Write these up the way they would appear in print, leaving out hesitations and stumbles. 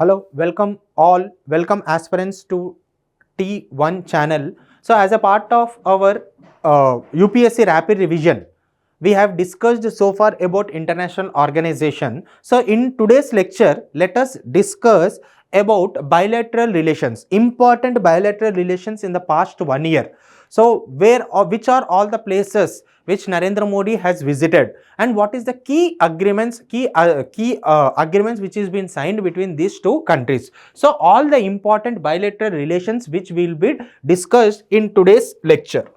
Hello, welcome aspirants to T1 channel. So as a part of our UPSC rapid revision, we have discussed so far about international organization. So in today's lecture, let us discuss about bilateral relations, important bilateral relations in the past 1 year. So where or which are all the places which Narendra Modi has visited, and what is the key agreements agreements which has been signed between these two countries. So all the important bilateral relations which will be discussed in today's lecture.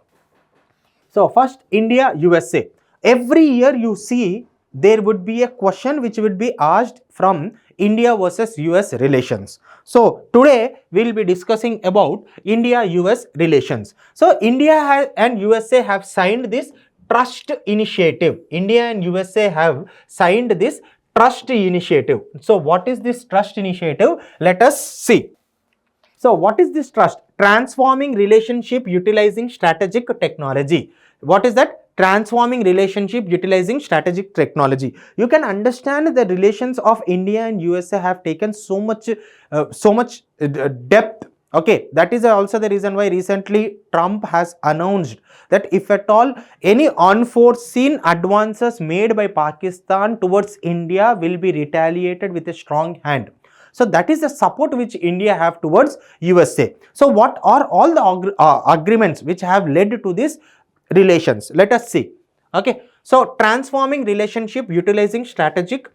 So first, India USA. Every year you see there would be a question which would be asked from India versus US relations. So today we will be discussing about India US relations. So India and USA have signed this trust initiative. India and USA have signed this trust initiative. So what is this trust initiative? Let us see. So what is this trust? Transforming relationship utilizing strategic technology. What is that? Transforming relationship utilizing strategic technology. You can understand the relations of India and USA have taken so much depth. Okay, that is also the reason why recently Trump has announced that if at all any unforeseen advances made by Pakistan towards India will be retaliated with a strong hand. So that is the support which India have towards USA. So what are all the agreements which have led to this relations? Let us see. Okay, so transforming relationship utilizing strategic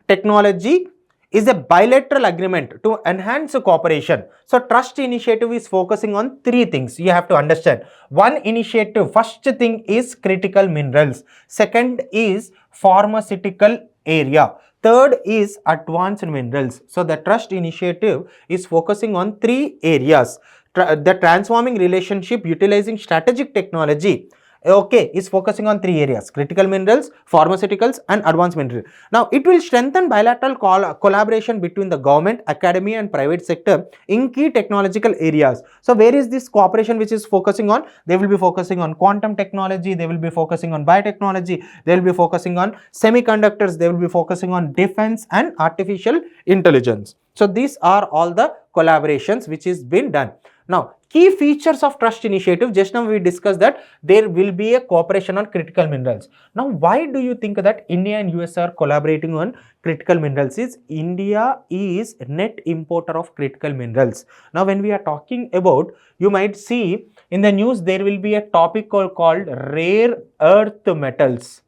technology is a bilateral agreement to enhance cooperation. So trust initiative is focusing on three things you have to understand. One initiative, first thing is critical minerals, second is pharmaceutical area, third is advanced minerals. So the trust initiative is focusing on three areas. The transforming relationship utilizing strategic technology, okay, is focusing on three areas: critical minerals, pharmaceuticals and advanced mineral. Now it will strengthen bilateral collaboration between the government, academia and private sector in key technological areas. So where is this cooperation which is focusing on? They will be focusing on quantum technology, they will be focusing on biotechnology, they will be focusing on semiconductors, they will be focusing on defense and artificial intelligence. So these are all the collaborations which is been done. Now key features of trust initiative, just now we discussed that there will be a cooperation on critical minerals. Now why do you think that India and US are collaborating on critical minerals? Is India is net importer of critical minerals. Now when we are talking about, you might see in the news there will be a topic called rare earth metals.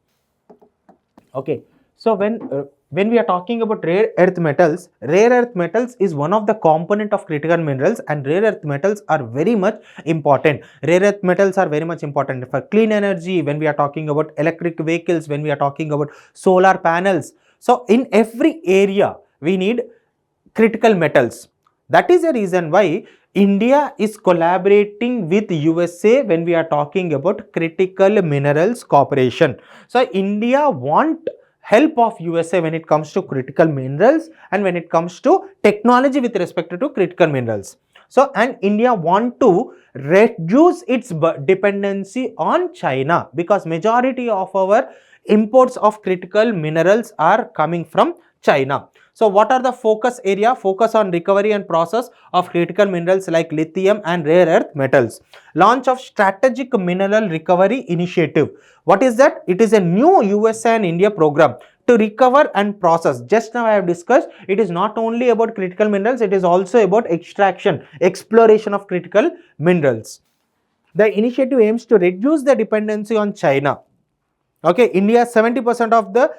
Okay, so when we are talking about rare earth metals is one of the component of critical minerals, and rare earth metals are very much important. Rare earth metals are very much important for clean energy, when we are talking about electric vehicles, when we are talking about solar panels. So in every area we need critical metals. That is the reason why India is collaborating with USA when we are talking about critical minerals cooperation. So India want help of USA when it comes to critical minerals and when it comes to technology with respect to critical minerals. So and India want to reduce its dependency on China, because majority of our imports of critical minerals are coming from China. So what are the focus area? Focus on recovery and process of critical minerals like lithium and rare earth metals. Launch of strategic mineral recovery initiative. What is that? It is a new USA and India program to recover and process. Just now I have discussed, it is not only about critical minerals, it is also about extraction, exploration of critical minerals. The initiative aims to reduce the dependency on China. Okay, India 70% of the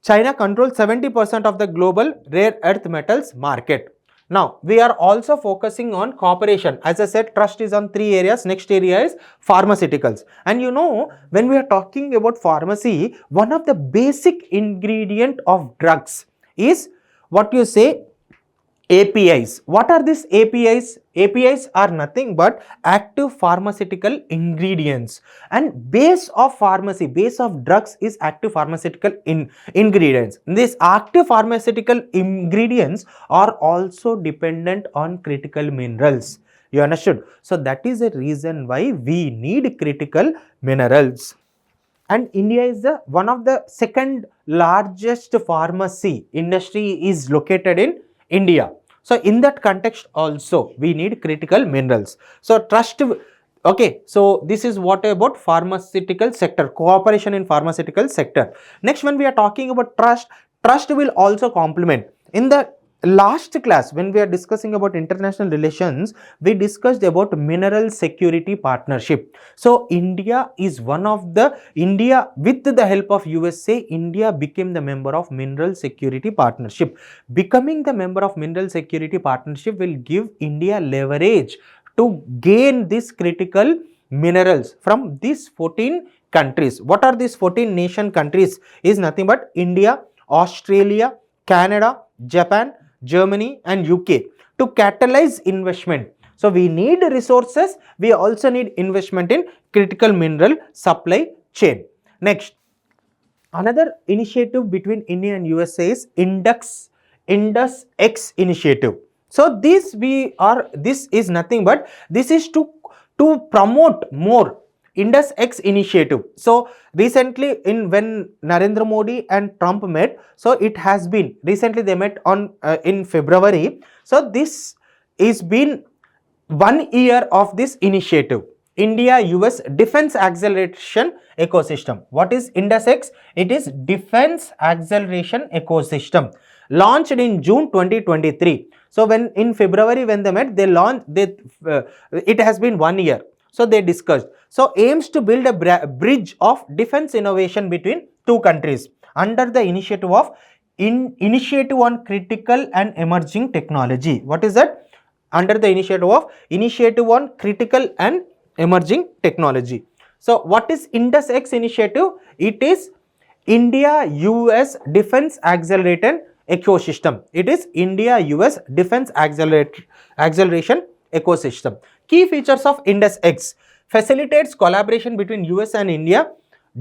China controls 70% of the global rare earth metals market. Now, we are also focusing on cooperation. As I said, trust is on three areas. Next area is pharmaceuticals. And you know, when we are talking about pharmacy, one of the basic ingredient of drugs is what you say, APIs. What are these APIs? APIs are nothing but active pharmaceutical ingredients, and base of pharmacy, base of drugs is active pharmaceutical ingredients. These active pharmaceutical ingredients are also dependent on critical minerals. You understood? So that is the reason why we need critical minerals. And India is the one of the second largest pharmacy industry is located in India. So in that context also we need critical minerals. So trust. Okay, so this is what about pharmaceutical sector, cooperation in pharmaceutical sector. Next, when we are talking about trust, trust will also complement. In the last class, when we are discussing about international relations, we discussed about mineral security partnership. So India is one of the, India with the help of USA, India became the member of mineral security partnership. Becoming the member of mineral security partnership will give India leverage to gain these critical minerals from these 14 countries. What are these 14 nation countries? Is nothing but India, Australia, Canada, Japan, Germany and UK to catalyze investment. So we need resources, we also need investment in critical mineral supply chain. Next, another initiative between India and USA is Indus X initiative. So this is nothing but this is to promote more Indus X initiative. So recently when Narendra Modi and Trump met, so it has been recently they met on in February. So this is been 1 year of this initiative, India US Defense Acceleration Ecosystem. What is Indus X? It is Defense Acceleration Ecosystem, launched in June 2023. So when in February when they met, they launched, it has been 1 year. So they discussed. So aims to build a bridge of defense innovation between two countries under the initiative of Initiative on Critical and Emerging Technology. What is that? Under the Initiative on Critical and Emerging Technology. So what is Indus X initiative? It is India US Defense Acceleration Ecosystem. It is India US Defense Acceleration Ecosystem. Key features of Indus X: facilitates collaboration between US and India,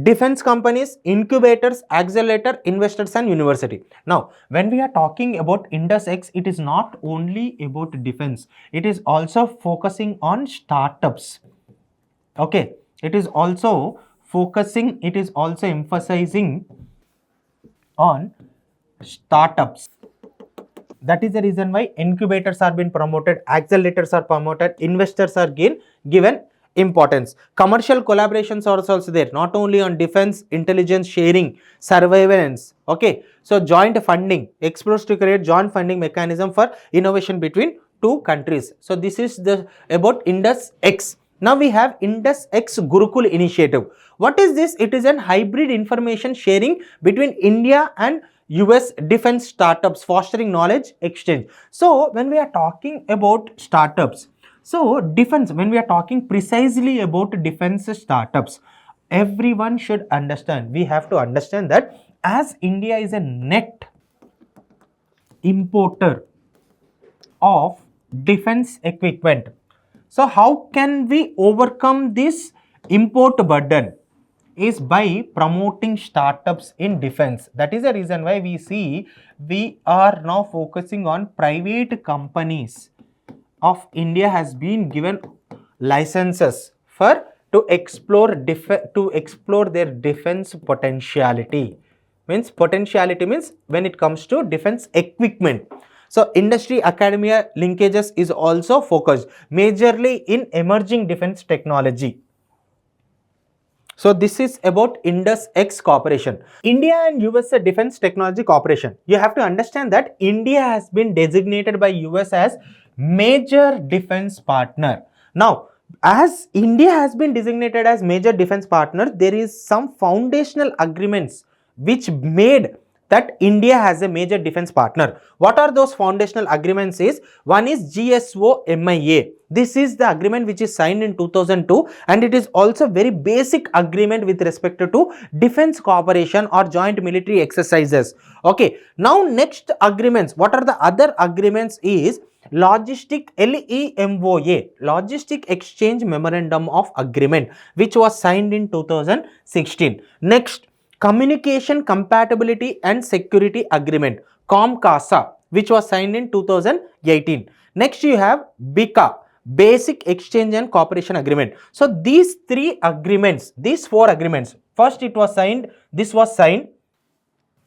defense companies, incubators, accelerator, investors and university. Now when we are talking about Indus X, it is not only about defense, it is also focusing on startups. Okay, it is also focusing, it is also emphasizing on startups. That is the reason why incubators are being promoted, accelerators are promoted, investors are given importance. Commercial collaborations are also there, not only on defense, intelligence sharing, surveillance. Okay, so joint funding explores to create joint funding mechanism for innovation between two countries. So this is the about Indus X. Now we have Indus X Gurukul initiative. What is this? It is an hybrid information sharing between India and US defense startups, fostering knowledge exchange. So when we are talking about startups, so defense, when we are talking precisely about defense startups, everyone should understand, we have to understand that as India is a net importer of defense equipment, so how can we overcome this import burden? Is by promoting startups in defense. That is the reason why we see we are now focusing on private companies of India has been given licenses for to explore their defense potentiality. Means potentiality means when it comes to defense equipment. So industry academia linkages is also focused majorly in emerging defense technology. So this is about Indus X cooperation. India and USA Defense Technology Cooperation. You have to understand that India has been designated by US as major defense partner. Now, as India has been designated as major defense partner, there is some foundational agreements which made that India has a major defense partner. What are those foundational agreements is? One is GSO MIA. This is the agreement which is signed in 2002 and it is also very basic agreement with respect to defense cooperation or joint military exercises. Okay, now next agreements, what are the other agreements is Logistic LEMOA, Logistic Exchange Memorandum of Agreement, which was signed in 2016. Next, Communication Compatibility and Security Agreement, COMCASA, which was signed in 2018. Next you have BICA, Basic Exchange and Cooperation Agreement. So these three agreements, these four agreements, first it was signed, this was signed,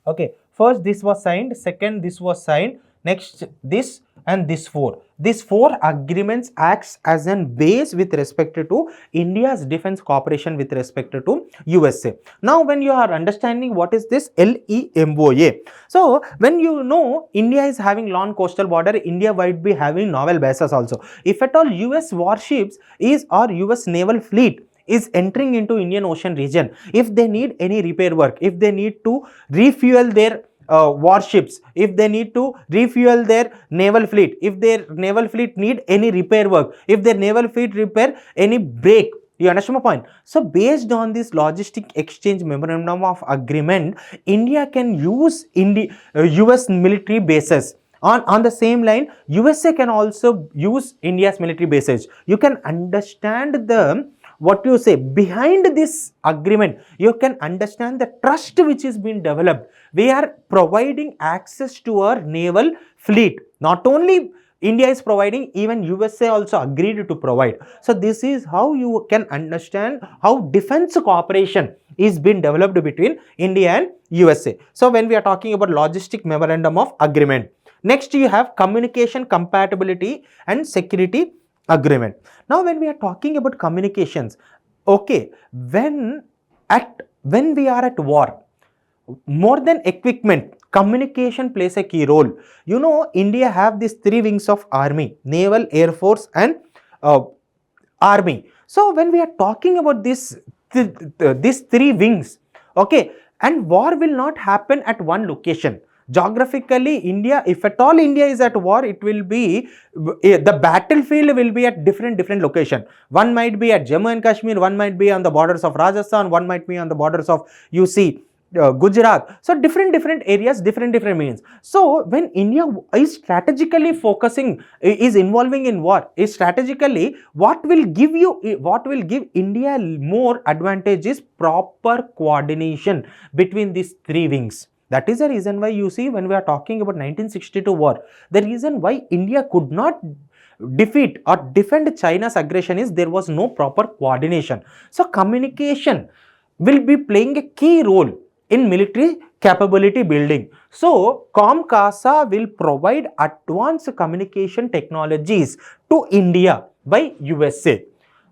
okay, first this was signed, second this was signed, next this, and this 4. These 4 agreements acts as an base with respect to India's defense cooperation with respect to USA. Now, when you are understanding what is this LEMOA, so when you know India is having long coastal border, India might be having naval bases also. If at all US warships is or US naval fleet is entering into Indian Ocean region, if they need any repair work, if they need to refuel their warships, if they need to refuel their naval fleet, if their naval fleet need any repair work, if their naval fleet repair any break, you understand my point? So based on this logistic exchange memorandum of agreement, India can use US military bases. On the same line, USA can also use India's military bases. You can understand the what you say behind this agreement. You can understand the trust which is being developed. We are providing access to our naval fleet. Not only India is providing, even USA also agreed to provide. So this is how you can understand how defense cooperation is being developed between India and USA. So when we are talking about logistic memorandum of agreement, next you have communication compatibility and security agreement. Now when we are talking about communications, okay, when we are at war, more than equipment, communication plays a key role. You know, India have these 3 wings of army: naval, air force, and army. So when we are talking about these 3 wings, okay, and war will not happen at one location. Geographically, India, if at all India is at war, it will be, the battlefield will be at different location. One might be at Jammu and Kashmir, one might be on the borders of Rajasthan, one might be on the borders of, you see, Gujarat. So different areas, different means. So when India is strategically focusing, is involving in war, is strategically, what will give India more advantage is proper coordination between these 3 wings. That is the reason why you see when we are talking about 1962 war, the reason why India could not defeat or defend China's aggression is there was no proper coordination. So communication will be playing a key role in military capability building. So COMCASA will provide advanced communication technologies to India by USA.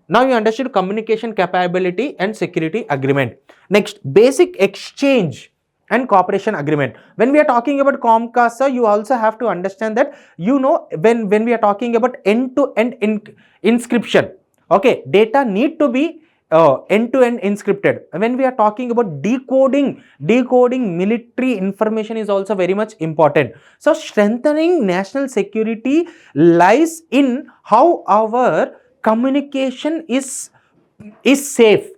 Now you understood communication capability and security agreement. Next, basic exchange and cooperation agreement. When we are talking about COMCASA, you also have to understand that, you know, when we are talking about end-to-end encryption, okay, data need to be end-to-end encrypted. When we are talking about decoding military information is also very much important. So strengthening national security lies in how our communication is safe.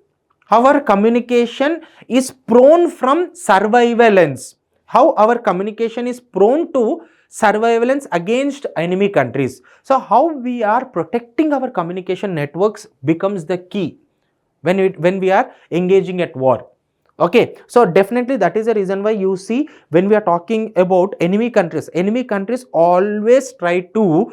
Our communication is prone from surveillance. How our communication is prone to surveillance against enemy countries. So how we are protecting our communication networks becomes the key when we are engaging at war. Okay, so definitely that is the reason why you see when we are talking about enemy countries always try to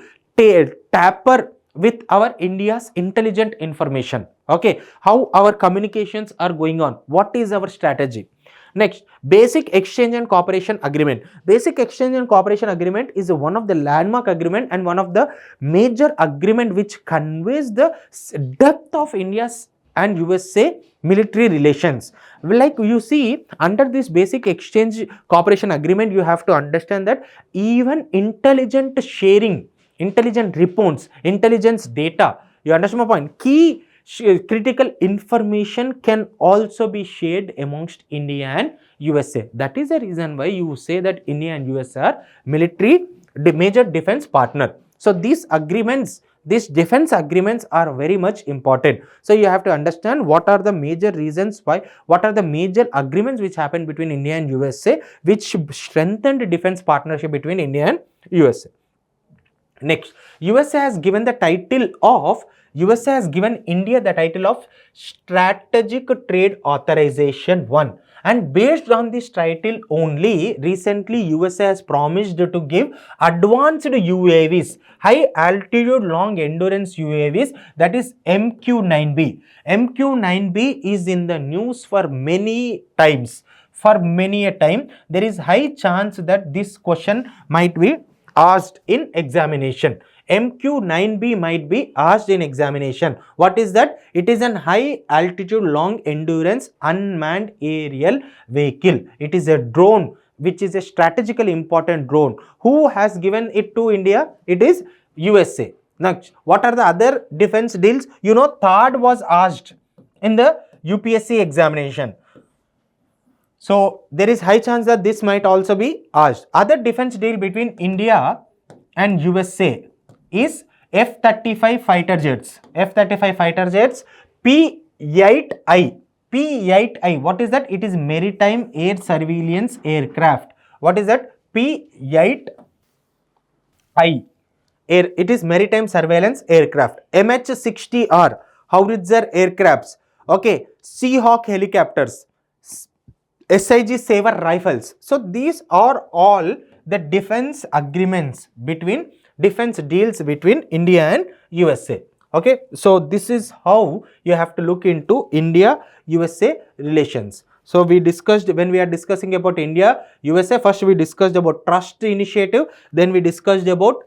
tamper with our India's intelligent information. Okay, how our communications are going on, what is our strategy. Next, basic exchange and cooperation agreement. Basic exchange and cooperation agreement is one of the landmark agreement and one of the major agreement which conveys the depth of India's and USA military relations. Like you see, under this basic exchange cooperation agreement, you have to understand that even intelligent sharing, intelligent reports, intelligence data, you understand my point, key critical information can also be shared amongst India and USA. That is the reason why you say that India and USA are major defense partner. So these agreements, these defense agreements are very much important. So you have to understand what are the major reasons why, what are the major agreements which happened between India and USA, which strengthened defense partnership between India and USA. Next, USA has given India the title of Strategic Trade Authorization 1. And based on this title only, recently USA has promised to give advanced UAVs, high altitude long endurance UAVs, that is MQ-9B. MQ-9B is in the news for many times. For many a time, there is high chance that this question might be asked in examination. MQ9B might be asked in examination. What is that? It is an high altitude long endurance unmanned aerial vehicle. It is a drone which is a strategically important drone. Who has given it to India? It is USA. Next, what are the other defense deals? You know, THAAD was asked in the UPSC examination. So there is high chance that this might also be asked. Other defense deal between India and USA is F-35 fighter jets. F-35 fighter jets, P-8I. P-8I, what is that? It is maritime air surveillance aircraft. What is that? P-8I. It is maritime surveillance aircraft. MH-60R, howitzer aircrafts. Okay, Seahawk helicopters. SIG Saver rifles. So these are all the defense agreements between defense deals between India and USA. Okay, so this is how you have to look into India USA relations. So we discussed, when we are discussing about India USA, first we discussed about trust initiative, then we discussed about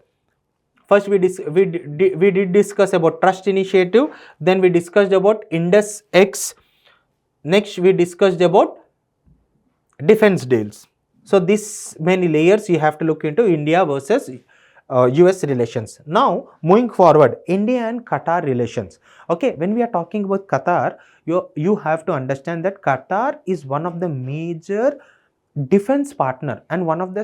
we did discuss about trust initiative, then we discussed about Indus X, next we discussed about defense deals. So this many layers you have to look into India versus US relations. Now moving forward, India and Qatar relations. Okay, when we are talking about Qatar, you have to understand that Qatar is one of the major defense partner and one of the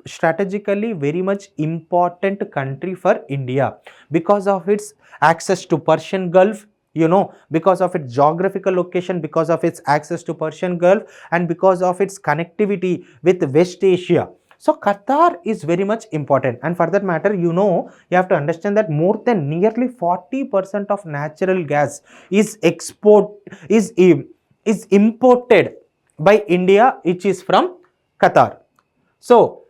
strategically very much important country for India because of its access to Persian Gulf, you know, because of its geographical location, because of its access to Persian Gulf, and because of its connectivity with West Asia. So Qatar is very much important, and for that matter, you know, you have to understand that more than nearly 40% of natural gas is imported by India, which is from Qatar. So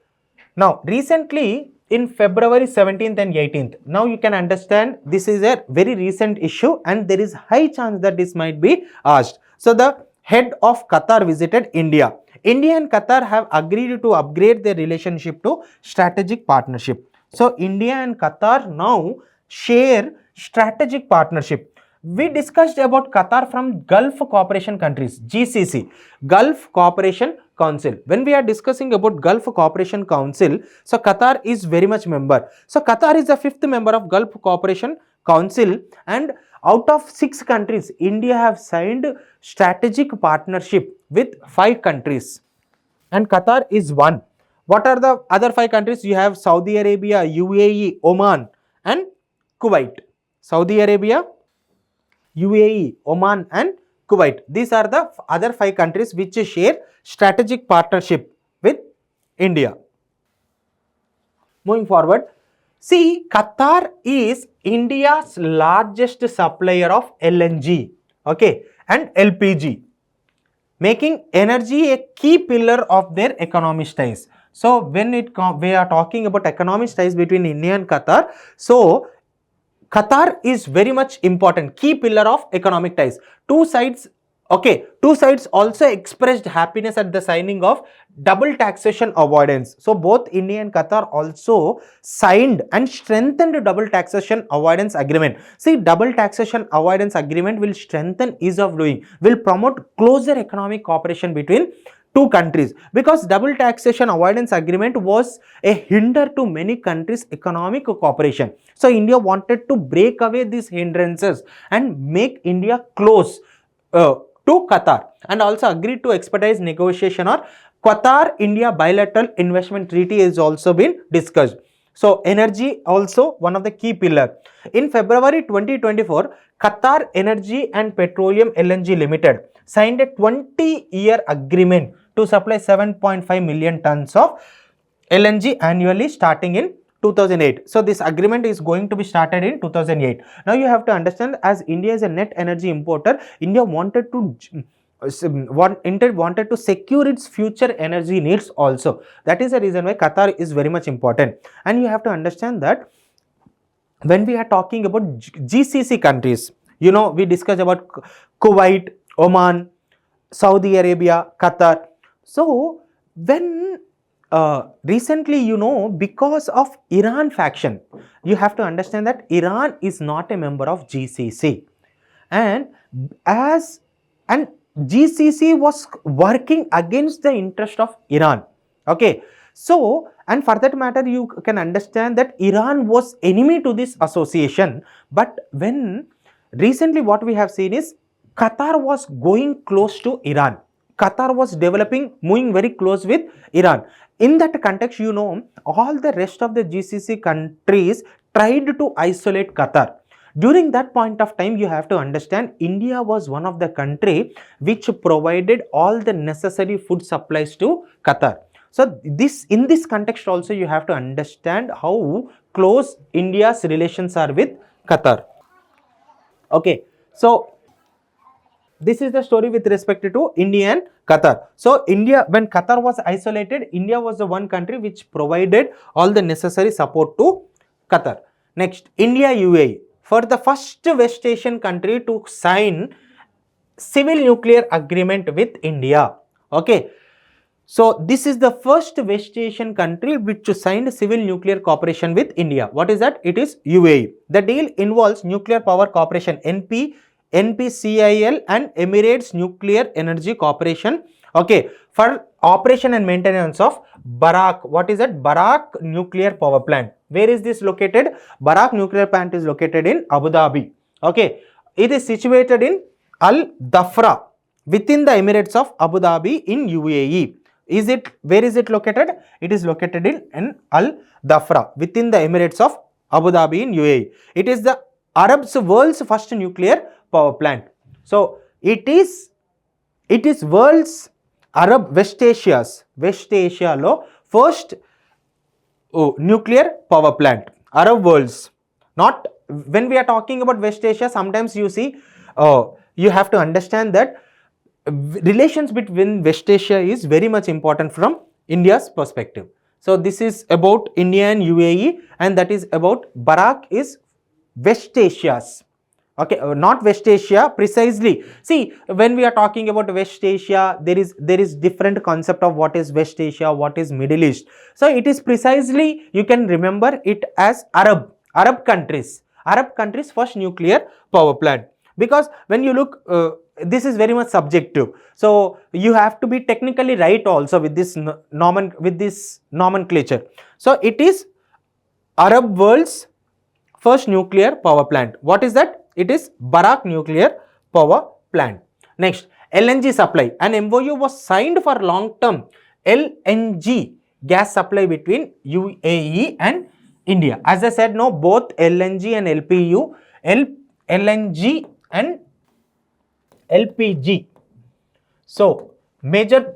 now recently in February 17th and 18th, now you can understand this is a very recent issue and there is high chance that this might be asked. So the head of Qatar visited India. India and Qatar have agreed to upgrade their relationship to strategic partnership. So India and Qatar now share strategic partnership. We discussed about Qatar from Gulf Cooperation countries, GCC, Gulf Cooperation Council. When we are discussing about Gulf Cooperation Council, so Qatar is very much member. So Qatar is the 5th member of Gulf Cooperation Council, and out of 6 countries, India have signed strategic partnership with 5 countries and Qatar is one. What are the other 5 countries? You have Saudi Arabia, UAE, Oman and Kuwait. Saudi Arabia, UAE, Oman and Kuwait. These are the other 5 countries which share strategic partnership with India. Moving forward, see, Qatar is India's largest supplier of LNG, okay, and LPG, making energy a key pillar of their economic ties. So when we are talking about economic ties between India and Qatar, so Qatar is very much important, key pillar of economic ties. Two sides also expressed happiness at the signing of double taxation avoidance. So both India and Qatar also signed and strengthened double taxation avoidance agreement. See, double taxation avoidance agreement will strengthen ease of doing, will promote closer economic cooperation between 2 countries, because double taxation avoidance agreement was a hinder to many countries' economic cooperation. So India wanted to break away these hindrances and make India close to Qatar, and also agreed to expedite negotiation or Qatar-India bilateral investment treaty is also been discussed. So energy also one of the key pillar. In February 2024, Qatar Energy and Petroleum LNG Limited signed a 20-year agreement to supply 7.5 million tons of LNG annually starting in 2008. So this agreement is going to be started in 2008. Now you have to understand, as India is a net energy importer, India wanted to secure its future energy needs also. That is the reason why Qatar is very much important. And you have to understand that when we are talking about GCC countries, you know, we discussed about Kuwait, Oman, Saudi Arabia, Qatar. So when recently, because of Iran faction, you have to understand that Iran is not a member of GCC, and as and GCC was working against the interest of Iran. Okay, so and for that matter, you can understand that Iran was enemy to this association. But when recently what we have seen is Qatar was going close to Iran. Qatar was developing, moving very close with Iran. In that context, all the rest of the GCC countries tried to isolate Qatar. During that point of time, you have to understand India was one of the country which provided all the necessary food supplies to Qatar. So in this context also, you have to understand how close India's relations are with Qatar. Okay, so this is the story with respect to India and Qatar. So India, when Qatar was isolated, India was the one country which provided all the necessary support to Qatar. Next, India UAE. For the first West Asian country to sign civil nuclear agreement with India. Okay. So this is the first West Asian country which signed civil nuclear cooperation with India. What is that? It is UAE. The deal involves Nuclear Power Corporation NPCIL and Emirates Nuclear Energy Corporation. Okay, for operation and maintenance of Barak. What is that? Barak Nuclear Power Plant. Where is this located? Barak Nuclear Plant is located in Abu Dhabi. Okay, it is situated in Al Dhafra within the Emirates of Abu Dhabi in UAE. Where is it located? It is located in Al Dhafra within the Emirates of Abu Dhabi in UAE. It is the world's first nuclear power plant. So it is world's West Asia lo first nuclear power plant. Arab worlds. Not when we are talking about West Asia, sometimes you see you have to understand that relations between West Asia is very much important from India's perspective. So this is about India and UAE, and that is about Barak is West Asia's. Okay, not West Asia precisely. See, when we are talking about West Asia, there is different concept of what is West Asia, what is Middle East. So it is precisely, you can remember it as Arab countries first nuclear power plant. Because when you look, this is very much subjective. So you have to be technically right also with this nomenclature. So it is Arab world's first nuclear power plant. What is that? It is Barak Nuclear Power Plant. Next, LNG supply. An MoU was signed for long-term LNG gas supply between UAE and India. As I said, no, both LNG and LNG and LPG. So major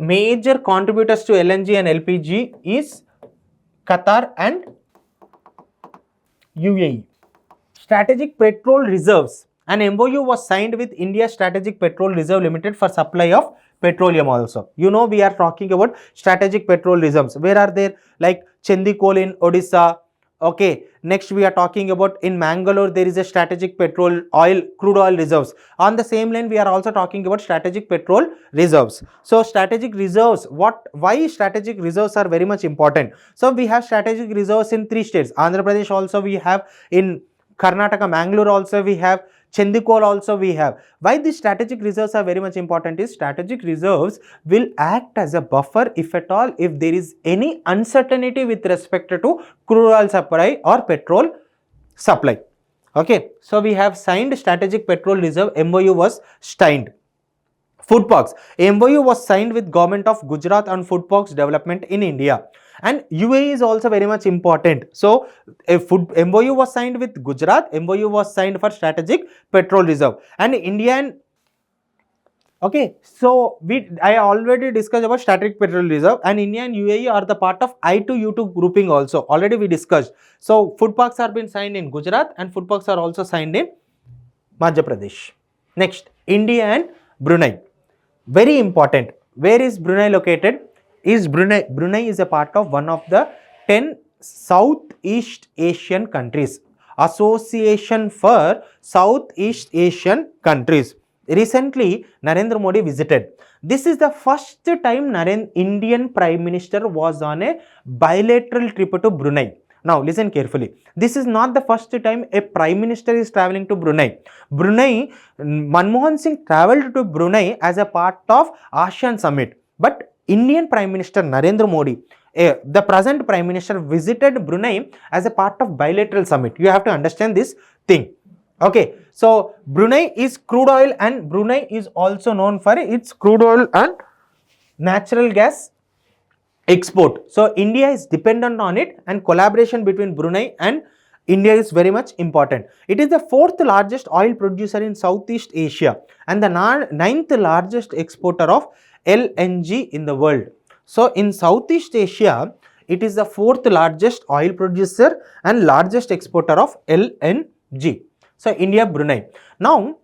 contributors to LNG and LPG is Qatar and UAE. Strategic petrol reserves. An MoU was signed with India Strategic Petrol Reserve Limited for supply of petroleum also. We are talking about strategic petrol reserves. Where are they? Like Chandikol in Odisha. Okay. Next we are talking about in Mangalore, there is a strategic crude oil reserves. On the same line, we are also talking about strategic petrol reserves. So strategic reserves, why strategic reserves are very much important? So we have strategic reserves in 3 states. Andhra Pradesh also we have, in Karnataka, Mangalore also we have, Chandikol also we have. Why these strategic reserves are very much important is strategic reserves will act as a buffer if at all, if there is any uncertainty with respect to crude oil supply or petrol supply. Okay, so we have signed strategic petrol reserve. MoU was signed. Food parks. MoU was signed with government of Gujarat on food parks development in India. And UAE is also very much important. So a MoU was signed with Gujarat. MoU was signed for strategic petrol reserve. And Indian. Okay, so I already discussed about strategic petrol reserve, and India and UAE are the part of I2U2 grouping also. Already we discussed. So food parks are been signed in Gujarat, and food parks are also signed in Madhya Pradesh. Next, India and Brunei. Very important. Where is Brunei located? Brunei is a part of one of the 10 Southeast Asian countries. Association for Southeast Asian countries. recently Narendra Modi visited. This is the first time Indian Prime Minister was on a bilateral trip to Brunei. Now listen carefully. This is not the first time a Prime Minister is traveling to Brunei. Manmohan Singh traveled to Brunei as a part of ASEAN Summit. But Indian Prime Minister Narendra Modi, the present Prime Minister, visited Brunei as a part of bilateral summit. You have to understand this thing. Okay, so Brunei is crude oil, and Brunei is also known for its crude oil and natural gas export. So India is dependent on it, and collaboration between Brunei and India is very much important. It is the fourth largest oil producer in Southeast Asia and the ninth largest exporter of LNG in the world. So in Southeast Asia, it is the fourth largest oil producer and largest exporter of LNG. So India, Brunei. Now,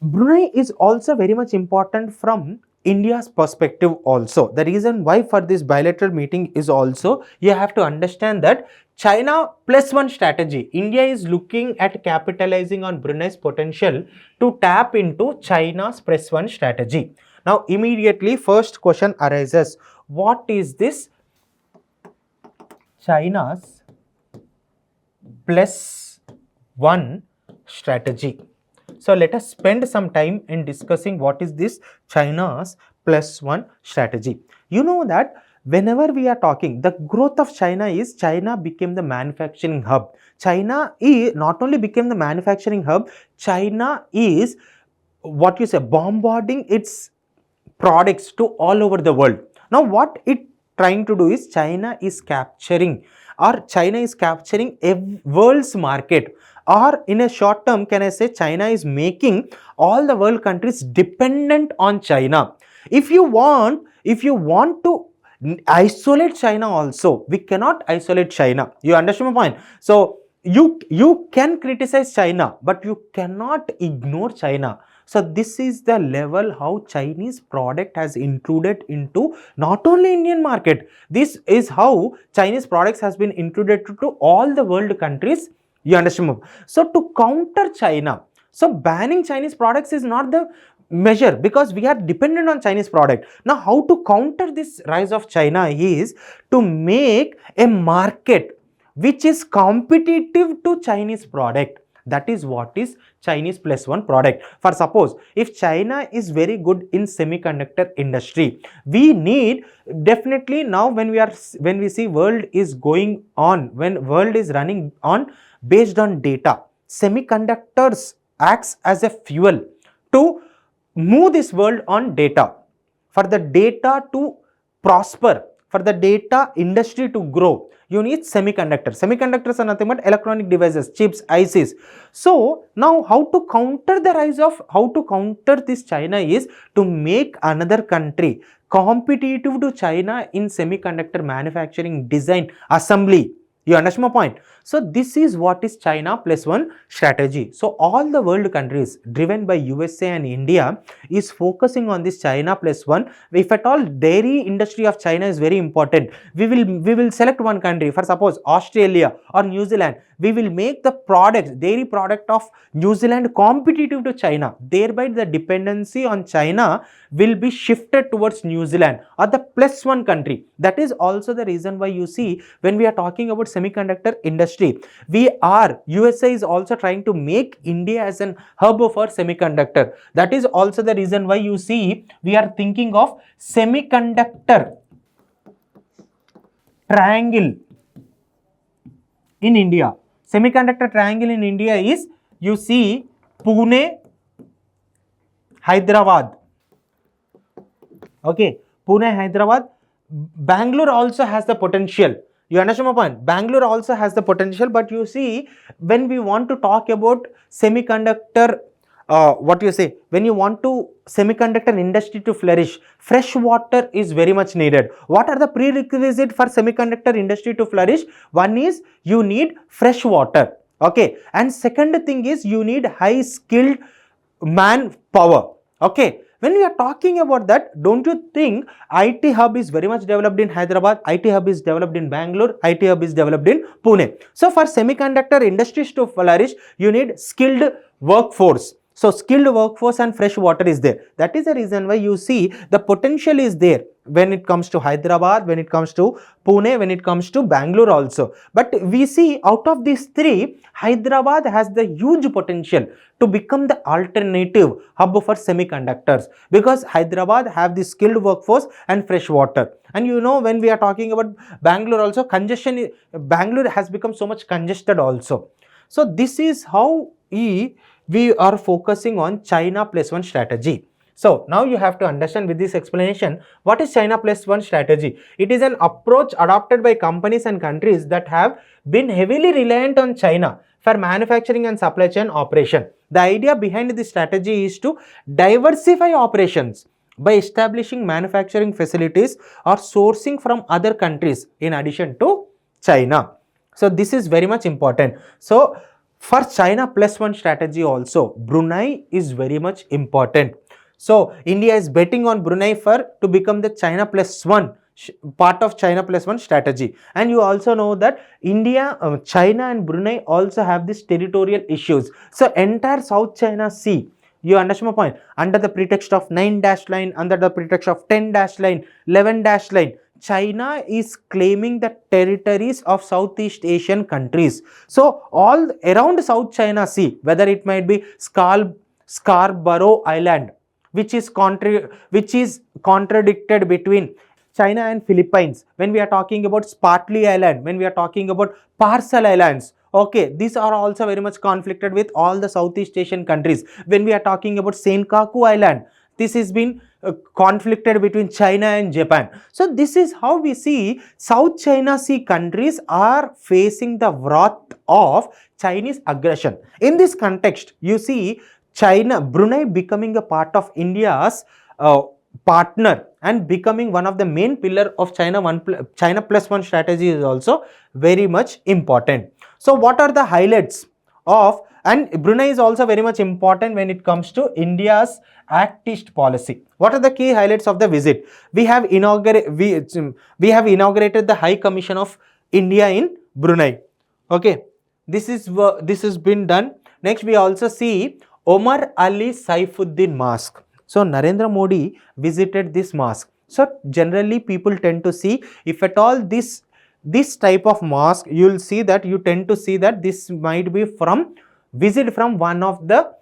Brunei is also very much important from India's perspective also. The reason why for this bilateral meeting is also, you have to understand that China plus one strategy. India is looking at capitalizing on Brunei's potential to tap into China's plus one strategy. Now, immediately first question arises. What is this China's plus one strategy? So let us spend some time in discussing what is this China's plus one strategy. You know that whenever we are talking, the growth of China is China became the manufacturing hub. China is not only became the manufacturing hub, China is what you say bombarding its products to all over the world. Now what it trying to do is China is capturing a world's market, or in a short term can I say China is making all the world countries dependent on China. If you want to isolate China also, we cannot isolate China. You understand my point? So you can criticize China, but you cannot ignore China. So this is the level how Chinese product has intruded into not only Indian market. This is how Chinese products has been intruded to all the world countries. You understand? So to counter China, so banning Chinese products is not the measure, because we are dependent on Chinese product. Now how to counter this rise of China is to make a market which is competitive to Chinese product. That is what is Chinese plus one product. For suppose if China is very good in semiconductor industry, we need definitely now when we see world is going on, when world is running on based on data, semiconductors acts as a fuel to move this world on data. For the data to prosper, for the data industry to grow, you need semiconductors. Semiconductors are nothing but electronic devices, chips, ICs. So now how to counter this China is to make another country competitive to China in semiconductor manufacturing, design, assembly. You understand my point? So this is what is China plus one strategy. So all the world countries driven by USA and India is focusing on this China plus one. If at all dairy industry of China is very important, we will select one country. For suppose Australia or New Zealand, we will make the dairy product of New Zealand competitive to China. Thereby the dependency on China will be shifted towards New Zealand or the plus one country. That is also the reason why you see when we are talking about semiconductor industry, USA is also trying to make India as an hub for semiconductor. That is also the reason why you see we are thinking of semiconductor triangle in India. Semiconductor triangle in India is, you see, Pune, Hyderabad. Okay, Pune, Hyderabad. Bangalore also has the potential. You understand my point? Bangalore also has the potential, but you see, when we want to talk about semiconductor, when you want to semiconductor industry to flourish, fresh water is very much needed. What are the prerequisites for semiconductor industry to flourish? One is you need fresh water. Okay, and second thing is you need high skilled manpower. Okay, when we are talking about that, don't you think IT hub is very much developed in Hyderabad, IT hub is developed in Bangalore, IT hub is developed in Pune. So for semiconductor industries to flourish, you need skilled workforce. So skilled workforce and fresh water is there. That is the reason why you see the potential is there when it comes to Hyderabad, when it comes to Pune, when it comes to Bangalore also. But we see out of these three, Hyderabad has the huge potential to become the alternative hub for semiconductors, because Hyderabad have the skilled workforce and fresh water. And you know, when we are talking about Bangalore also, Bangalore has become so much congested also. So this is how we are focusing on China plus one strategy. So now you have to understand with this explanation, what is China plus one strategy? It is an approach adopted by companies and countries that have been heavily reliant on China for manufacturing and supply chain operation. The idea behind this strategy is to diversify operations by establishing manufacturing facilities or sourcing from other countries in addition to China. So this is very much important. So for China plus one strategy also, Brunei is very much important. So India is betting on Brunei to become the China plus one part of China plus one strategy. And you also know that China and Brunei also have these territorial issues. So entire South China Sea, you understand my point, under the pretext of 9-line, under the pretext of 10-line, 11-line, China is claiming the territories of Southeast Asian countries. So all around South China Sea, whether it might be Scarborough Island, which is contradicted between China and Philippines, when we are talking about Spratly Island, when we are talking about Parcel Islands, okay, these are also very much conflicted with all the Southeast Asian countries. When we are talking about Senkaku Island, this has been conflicted between China and Japan. So this is how we see South China Sea countries are facing the wrath of Chinese aggression. In this context, you see Brunei becoming a part of India's partner and becoming one of the main pillar of China plus one strategy is also very much important. So what are the highlights of, and Brunei is also very much important when it comes to India's Act East policy. What are the key highlights of the visit? We have inaugurated the High Commission of India in Brunei. Okay, this has been done. Next, we also see Omar Ali Saifuddin Mosque. So Narendra Modi visited this mosque. So generally people tend to see, if at all this type of mosque, you will see that you tend to see that this might be from one of the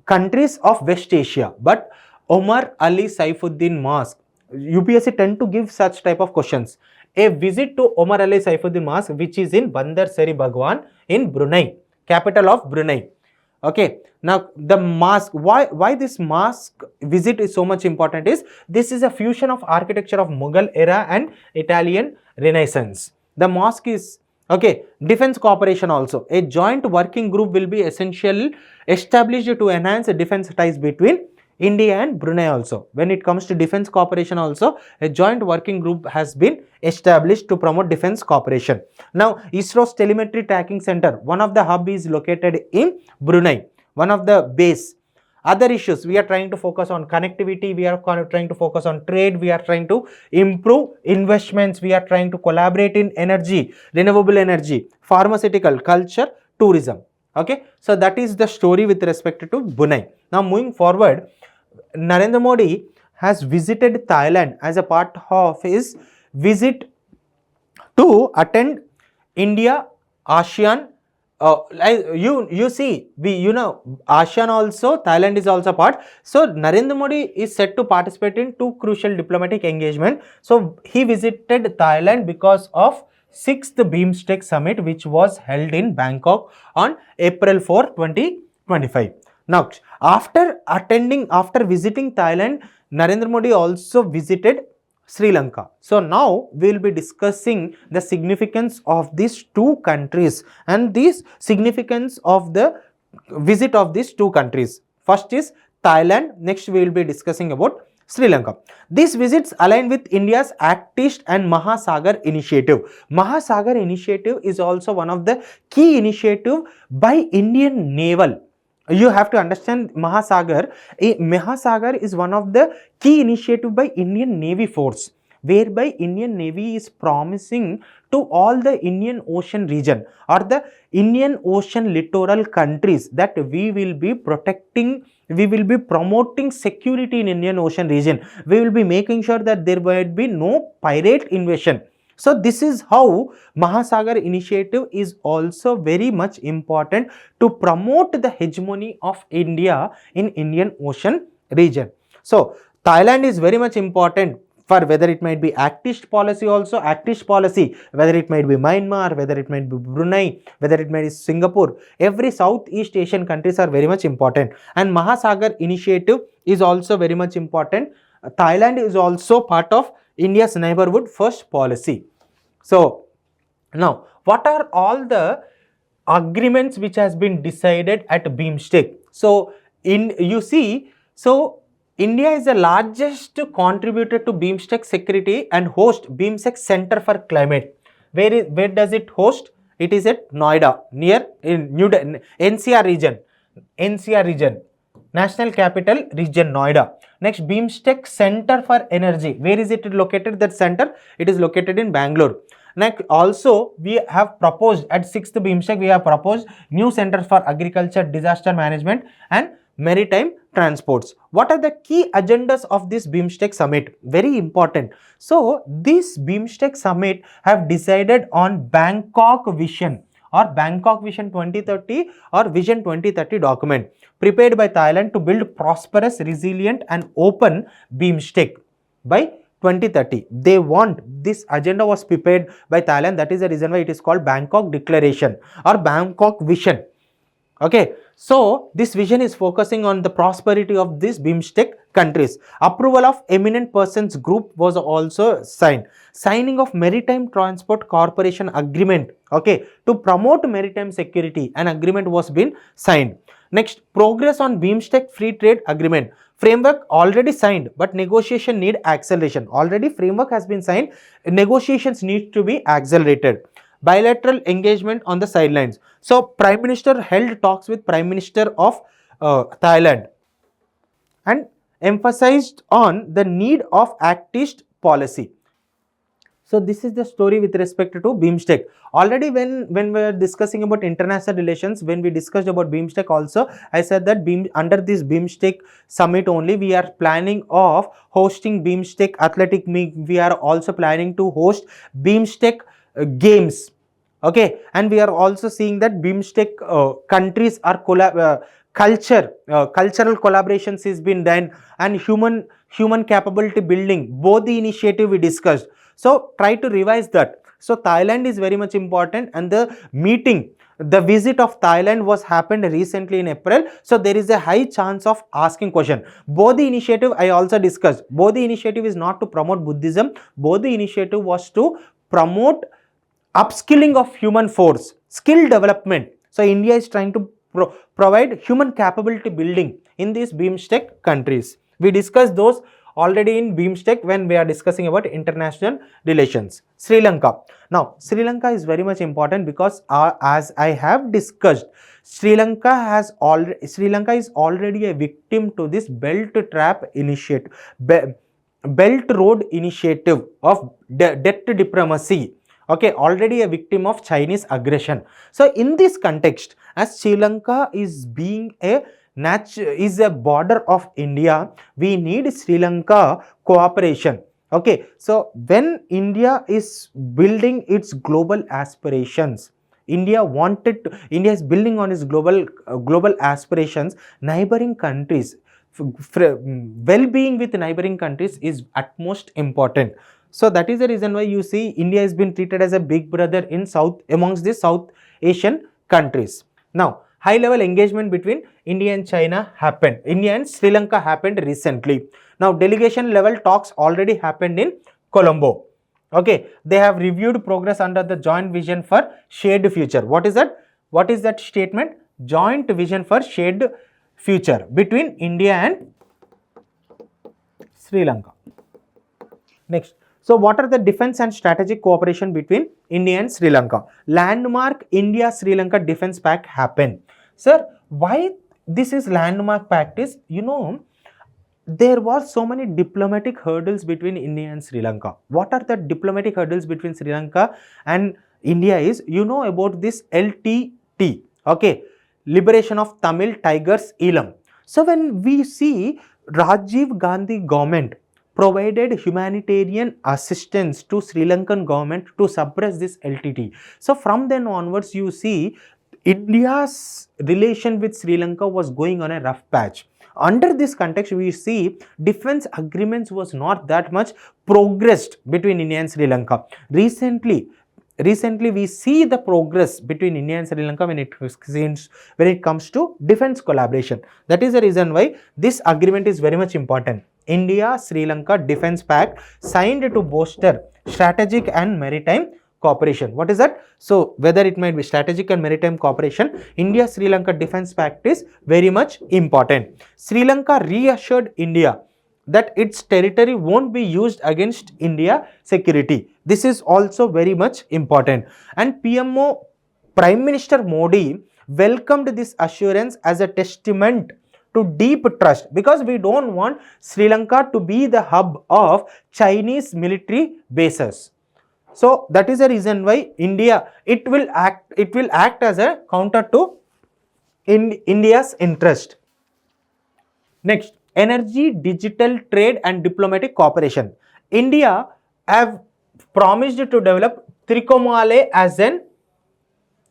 countries of West Asia. But Omar Ali Saifuddin Mosque, UPSC tend to give such type of questions. A visit to Omar Ali Saifuddin Mosque, which is in Bandar Seri Begawan in Brunei, capital of Brunei. Okay, now the mosque, why this mosque visit is so much important is, this is a fusion of architecture of Mughal era and Italian Renaissance. The mosque is, okay, defense cooperation also. A joint working group will be established to enhance the defense ties between India and Brunei also. When it comes to defense cooperation also, a joint working group has been established to promote defense cooperation. Now, ISRO's telemetry tracking center, one of the hub is located in Brunei, one of the base. Other issues, we are trying to focus on connectivity, we are trying to focus on trade, we are trying to improve investments, we are trying to collaborate in energy, renewable energy, pharmaceutical, culture, tourism. Okay, so that is the story with respect to Brunei. Now moving forward, Narendra Modi has visited Thailand as a part of his visit to attend India ASEAN. You see, ASEAN also, Thailand is also part. So Narendra Modi is set to participate in two crucial diplomatic engagement. So he visited Thailand because of 6th BIMSTEC summit, which was held in Bangkok on April 4, 2025. Now, after visiting Thailand, Narendra Modi also visited Sri Lanka. So now we will be discussing the significance of these two countries and the significance of the visit of these two countries. First is Thailand, next we will be discussing about Sri Lanka. These visits align with India's Act East and Mahasagar initiative. Mahasagar initiative is also one of the key initiative by Indian Naval. You have to understand Mahasagar. Mahasagar is one of the key initiative by Indian Navy force, whereby Indian Navy is promising to all the Indian Ocean region or the Indian Ocean littoral countries that we will be protecting We will be promoting security in Indian Ocean region. We will be making sure that there might be no pirate invasion. So this is how Mahasagar initiative is also very much important to promote the hegemony of India in Indian Ocean region. So Thailand is very much important for whether it might be Act East policy also, Act East policy, whether it might be Myanmar, whether it might be Brunei, whether it might be Singapore. Every Southeast Asian countries are very much important, and Mahasagar initiative is also very much important. Thailand is also part of India's neighborhood first policy. So now, what are all the agreements which has been decided at BIMSTEC? So you see, so India is the largest contributor to BIMSTEC security and host BIMSTEC Center for Climate. Where does it host? It is at Noida, near in New Delhi, NCR region, National Capital Region, Noida. Next, BIMSTEC Center for Energy. Where is it located? That center, it is located in Bangalore. Next, also we have proposed at 6th BIMSTEC, we have proposed new center for agriculture, disaster management and maritime transports. What are the key agendas of this BIMSTEC summit? Very important. So this BIMSTEC summit have decided on Bangkok Vision or Bangkok Vision 2030 or Vision 2030 document prepared by Thailand to build prosperous, resilient and open BIMSTEC by 2030. They want, this agenda was prepared by Thailand. That is the reason why it is called Bangkok Declaration or Bangkok Vision. Okay, so this vision is focusing on the prosperity of these BIMSTEC countries. Approval of eminent persons group was also signed. Signing of Maritime Transport Corporation agreement, okay, to promote maritime security, an agreement was been signed. Next, progress on BIMSTEC free trade agreement. Framework already signed, but negotiation need acceleration. Already framework has been signed, negotiations need to be accelerated. Bilateral engagement on the sidelines. So Prime Minister held talks with Prime Minister of Thailand and emphasized on the need of Act East policy. So this is the story with respect to BIMSTEC. Already when we were discussing about international relations, when we discussed about BIMSTEC also, I said that under this BIMSTEC summit only, we are planning of hosting BIMSTEC athletic meet. We are also planning to host BIMSTEC games. Okay, and we are also seeing that BIMSTEC countries are cultural collaborations is been done, and human capability building, both the initiative we discussed. So try to revise that. So Thailand is very much important, and the meeting, the visit of Thailand was happened recently in April. So there is a high chance of asking question. Both the initiative I also discussed. Both the initiative is not to promote Buddhism. Both the initiative was to promote upskilling of human force, skill development. So India is trying to provide human capability building in these BIMSTEC countries. We discussed those already in BIMSTEC when we are discussing about international relations. Sri Lanka. Now, Sri Lanka is very much important because as I have discussed, Sri Lanka is already a victim to this Belt Road Initiative of debt diplomacy. Okay, already a victim of Chinese aggression. So in this context, as Sri Lanka is being a border of India, we need Sri Lanka cooperation. Okay, so when India is building its global aspirations, India is building on its global aspirations. Neighboring countries, well-being with neighboring countries is utmost important. So that is the reason why you see India has been treated as a big brother in amongst the South Asian countries. Now, high-level engagement between India and China happened. India and Sri Lanka happened recently. Now, delegation level talks already happened in Colombo. Okay, they have reviewed progress under the joint vision for shared future. What is that? What is that statement? Joint vision for shared future between India and Sri Lanka. Next. So what are the defense and strategic cooperation between India and Sri Lanka? Landmark India-Sri Lanka Defense Pact happened. Sir, why this is landmark pact is, there were so many diplomatic hurdles between India and Sri Lanka. What are the diplomatic hurdles between Sri Lanka and India is, about this LTT, okay, Liberation of Tamil Tigers Elam. So when we see Rajiv Gandhi government provided humanitarian assistance to Sri Lankan government to suppress this LTT. So from then onwards, you see India's relation with Sri Lanka was going on a rough patch. Under this context, we see defense agreements was not that much progressed between India and Sri Lanka. Recently we see the progress between India and Sri Lanka when it comes to defense collaboration. That is the reason why this agreement is very much important. India Sri Lanka Defense Pact signed to bolster strategic and maritime cooperation. What is that? So whether it might be strategic and maritime cooperation, India Sri Lanka Defense Pact is very much important. Sri Lanka reassured India that its territory won't be used against India security. This is also very much important. And PMO Prime Minister Modi welcomed this assurance as a testament to deep trust, because we don't want Sri Lanka to be the hub of Chinese military bases. So that is the reason why it will act as a counter to India's interest. Next, energy, digital, trade and diplomatic cooperation. India have promised to develop Tricomale as an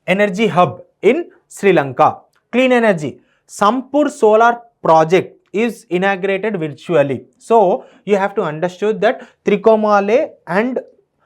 energy hub in Sri Lanka. Clean energy. Sampur solar project is inaugurated virtually. So you have to understand that Tricomale and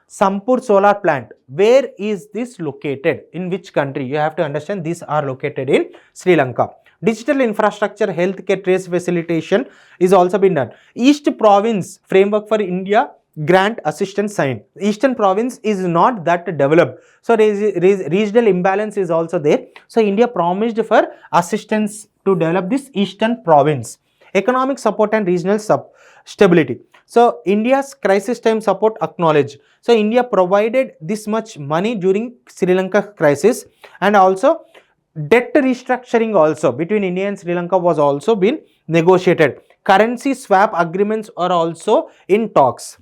Sampur solar plant, where is this located? In which country? You have to understand these are located in Sri Lanka. Digital infrastructure, healthcare, trace facilitation is also been done. East Province framework for India grant assistance signed. Eastern Province is not that developed, so regional imbalance is also there. So India promised for assistance to develop this Eastern Province. Economic support and regional stability. So India's crisis time support acknowledged. So India provided this much money during Sri Lanka crisis, and also debt restructuring also between India and Sri Lanka was also been negotiated. Currency swap agreements are also in talks.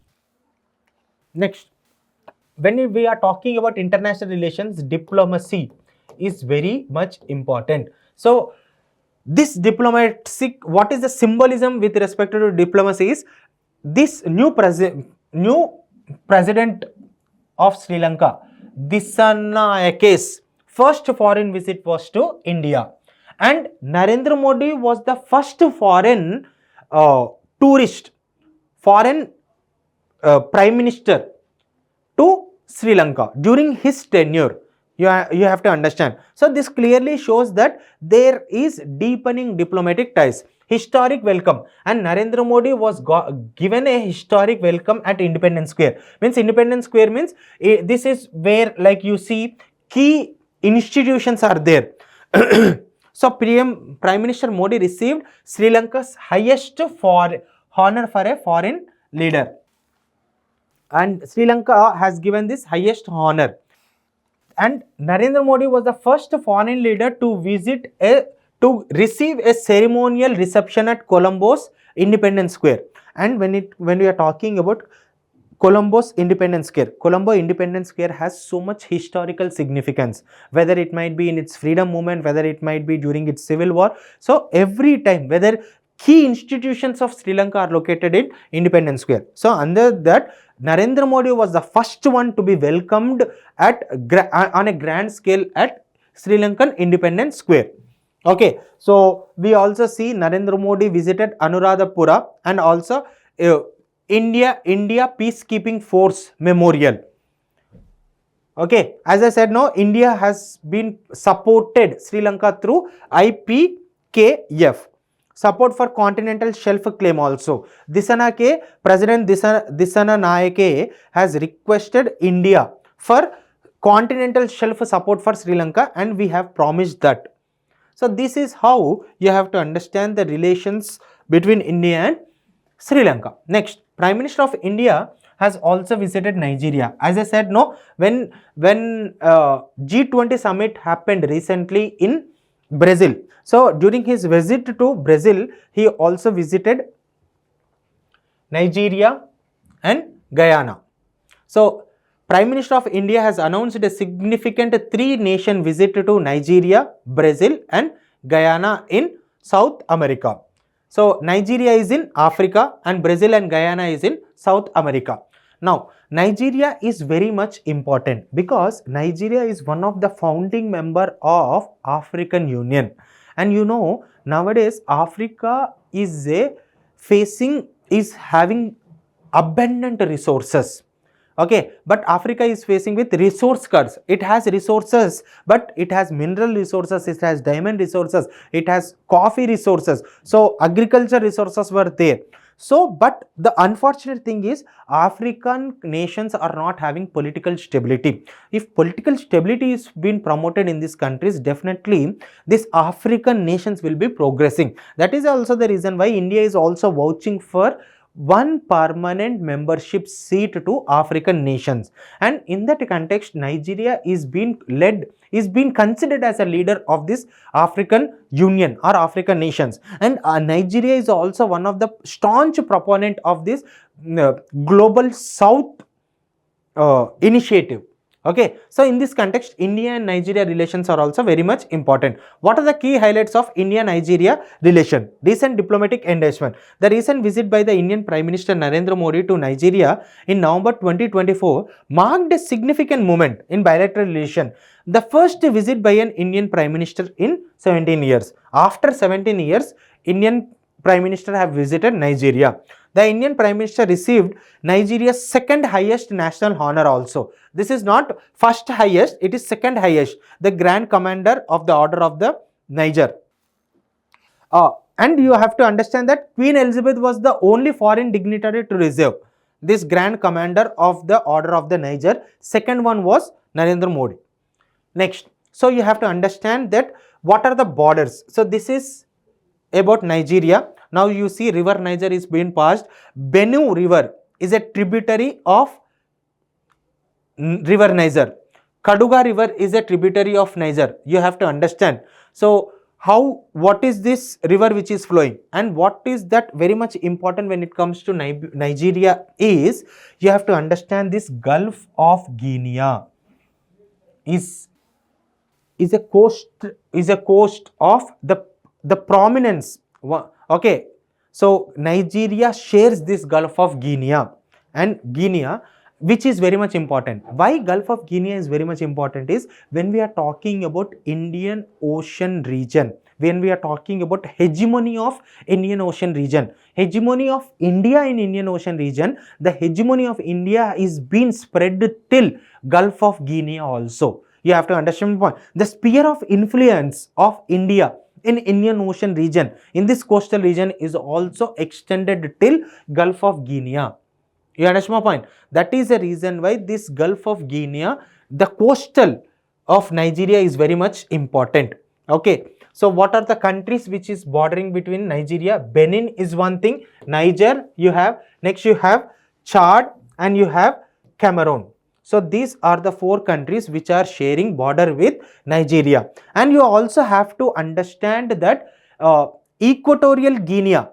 Next, when we are talking about international relations, diplomacy is very much important. So this diplomatic, what is the symbolism with respect to diplomacy is this new president of Sri Lanka, Dissannayake's first foreign visit was to India, and Narendra Modi was the first foreign foreign prime minister to Sri Lanka during his tenure. You have to understand. So this clearly shows that there is deepening diplomatic ties. Historic welcome, and Narendra Modi was given a historic welcome at Independence Square. Means Independence Square means this is where, like, you see key institutions are there. So Prime Minister Modi received Sri Lanka's highest honor for a foreign leader, and Sri Lanka has given this highest honor. And Narendra Modi was the first foreign leader to receive a ceremonial reception at Colombo's Independence Square. And when we are talking about Colombo's Independence Square, Colombo Independence Square has so much historical significance, whether it might be in its freedom movement, whether it might be during its civil war. So every time, whether key institutions of Sri Lanka are located in Independence Square. So under that, Narendra Modi was the first one to be welcomed on a grand scale at Sri Lankan Independence Square. Okay, so we also see Narendra Modi visited Anuradhapura and also India Peacekeeping Force Memorial. Okay, as I said, no, India has been supported Sri Lanka through IPKF. Support for continental shelf claim also. President Dissannayake has requested India for continental shelf support for Sri Lanka, and we have promised that. So this is how you have to understand the relations between India and Sri Lanka. Next, Prime Minister of India has also visited Nigeria. As I said, no, when G20 summit happened recently in Brazil. So during his visit to Brazil, he also visited Nigeria and Guyana. So Prime Minister of India has announced a significant 3-nation visit to Nigeria, Brazil and Guyana in South America. So Nigeria is in Africa and Brazil and Guyana is in South America. Now Nigeria is very much important because Nigeria is one of the founding member of African Union, and you know nowadays Africa is having abundant resources. Okay, but Africa is facing with resource curse. It has resources, but it has mineral resources, it has diamond resources, it has coffee resources. So agriculture resources were there. So but the unfortunate thing is African nations are not having political stability. If political stability is being promoted in these countries, definitely these African nations will be progressing. That is also the reason why India is also vouching for one permanent membership seat to African nations, and in that context Nigeria is being considered as a leader of this African Union or African nations, and Nigeria is also one of the staunch proponent of this Global South initiative. Okay, so in this context India and Nigeria relations are also very much important. What are the key highlights of India-Nigeria relation? Recent diplomatic engagement. The recent visit by the Indian Prime Minister Narendra Modi to Nigeria in November 2024 marked a significant moment in bilateral relation. The first visit by an Indian Prime Minister in 17 years. After 17 years, Indian Prime Minister have visited Nigeria. The Indian Prime Minister received Nigeria's second highest national honor also. This is not first highest, it is second highest, the Grand Commander of the Order of the Niger. And you have to understand that Queen Elizabeth was the only foreign dignitary to receive this Grand Commander of the Order of the Niger. Second one was Narendra Modi. Next, so you have to understand that what are the borders. So this is about Nigeria. Now you see river Niger is being passed. Benue river is a tributary of river Niger. Kaduga river is a tributary of Niger. You have to understand. So what is this river which is flowing, and what is that very much important when it comes to Nigeria is you have to understand this Gulf of Guinea is a coast of the prominence. Okay, so Nigeria shares this Gulf of Guinea, and Guinea, which is very much important. Why Gulf of Guinea is very much important is when we are talking about Indian Ocean region, when we are talking about hegemony of Indian Ocean region, hegemony of India in Indian Ocean region, the hegemony of India is being spread till Gulf of Guinea also. You have to understand the point. The sphere of influence of India in Indian Ocean region, in this coastal region, is also extended till Gulf of Guinea. You understand my point? That is the reason why this Gulf of Guinea, the coastal of Nigeria, is very much important. Okay, so what are the countries which is bordering between Nigeria? Benin is one thing, Niger you have, next you have Chad, and you have Cameroon. So these are the four countries which are sharing border with Nigeria. And you also have to understand that Equatorial Guinea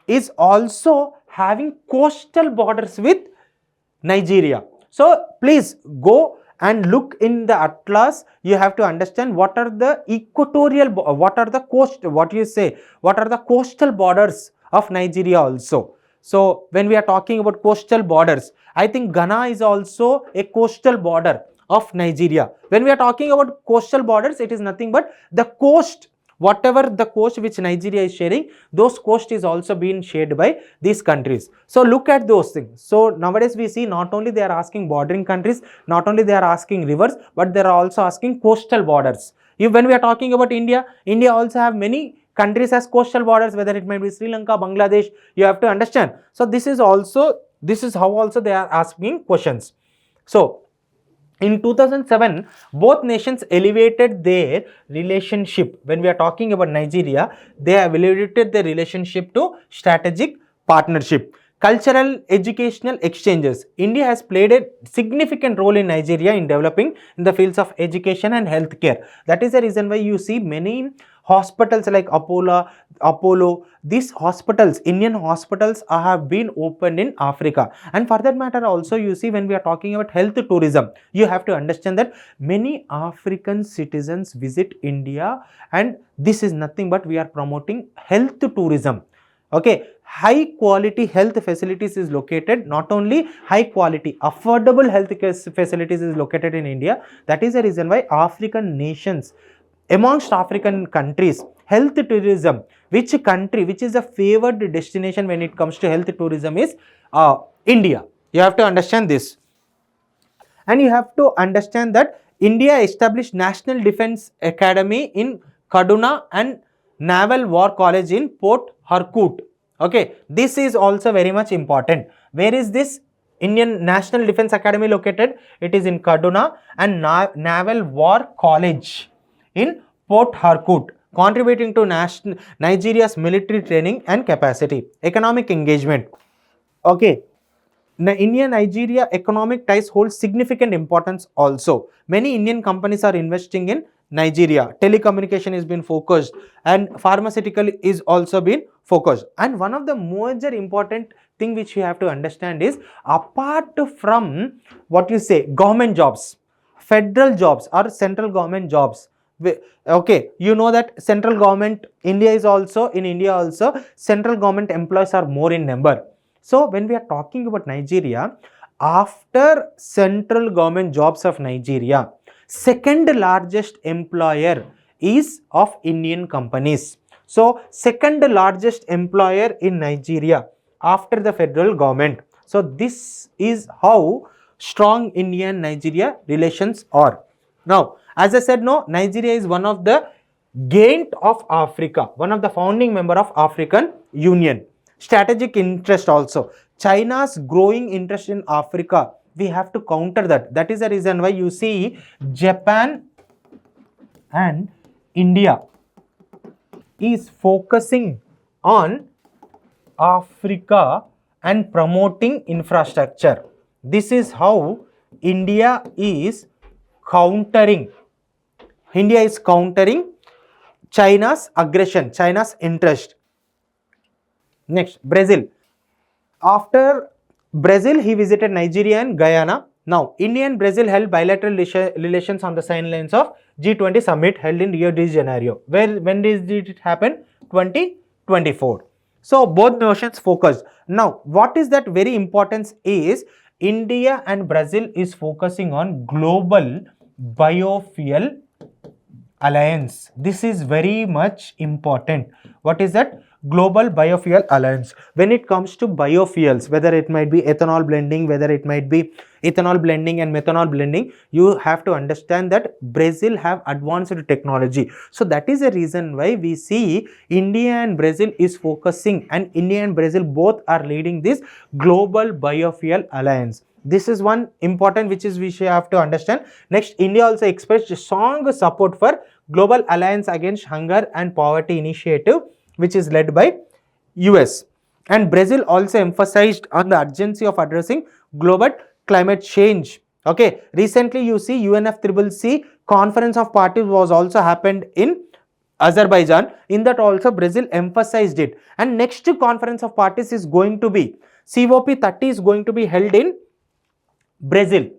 is also having coastal borders with Nigeria. So please go and look in the atlas. You have to understand what are the coastal borders of Nigeria also. So when we are talking about coastal borders, I think Ghana is also a coastal border of Nigeria. When we are talking about coastal borders, it is nothing but the coast, whatever the coast which Nigeria is sharing, those coast is also being shared by these countries. So look at those things. So nowadays we see not only they are asking bordering countries, not only they are asking rivers, but they are also asking coastal borders. When we are talking about India, India also have many countries as coastal borders, whether it may be Sri Lanka, Bangladesh, you have to understand. So this is how also they are asking questions. So in 2007, both nations elevated their relationship. When we are talking about Nigeria, they have elevated their relationship to strategic partnership. Cultural educational exchanges. India has played a significant role in Nigeria in developing in the fields of education and healthcare. That is the reason why you see many hospitals like Apollo, these hospitals, Indian hospitals have been opened in Africa. And for that matter also, you see, when we are talking about health tourism, you have to understand that many African citizens visit India, and this is nothing but we are promoting health tourism. Okay, high quality health facilities is located, not only high quality, affordable healthcare facilities is located in India. That is the reason why African nations, amongst African countries, health tourism, which country, which is a favored destination when it comes to health tourism is India. You have to understand this. And you have to understand that India established National Defense Academy in Kaduna and Naval War College in Port Harcourt. Okay, this is also very much important. Where is this Indian National Defense Academy located? It is in Kaduna, and Naval War College in Port Harcourt, contributing to Nigeria's military training and capacity. Economic engagement. Okay, India-Nigeria economic ties hold significant importance also. Many Indian companies are investing in Nigeria. Telecommunication has been focused, and pharmaceutical is also been focused. And one of the major important thing which you have to understand is, apart from what you say government jobs, federal jobs or central government jobs, okay, you know that central government, India also central government employees are more in number. So when we are talking about Nigeria, after central government jobs of Nigeria, second largest employer is of Indian companies. So second largest employer in Nigeria after the federal government. So this is how strong Indian-Nigeria relations are. Now, as I said, no, Nigeria is one of the Govt of Africa, one of the founding member of African Union. Strategic interest also. China's growing interest in Africa, we have to counter that. That is the reason why you see Japan and India is focusing on Africa and promoting infrastructure. This is how India is countering China's aggression, China's interest. Next, Brazil. After Brazil, he visited Nigeria and Guyana. Now, India and Brazil held bilateral relations on the sidelines of G20 summit held in Rio de Janeiro. When did it happen? 2024. So, both nations focused. Now, what is that very importance is, India and Brazil is focusing on global biofuel alliance. This is very much important. What is that? Global Biofuel Alliance. When it comes to biofuels, whether it might be ethanol blending, whether it might be ethanol blending and methanol blending, you have to understand that Brazil have advanced technology. So that is a reason why we see India and Brazil is focusing, and India and Brazil both are leading this Global Biofuel Alliance. This is one important which we should have to understand. Next, India also expressed strong support for Global Alliance Against Hunger and Poverty initiative, which is led by US. And Brazil also emphasized on the urgency of addressing global climate change. Okay, recently you see UNFCCC Conference of Parties was also happened in Azerbaijan. In that also Brazil emphasized it. And next Conference of Parties is going to be COP30 is going to be held in Brazil.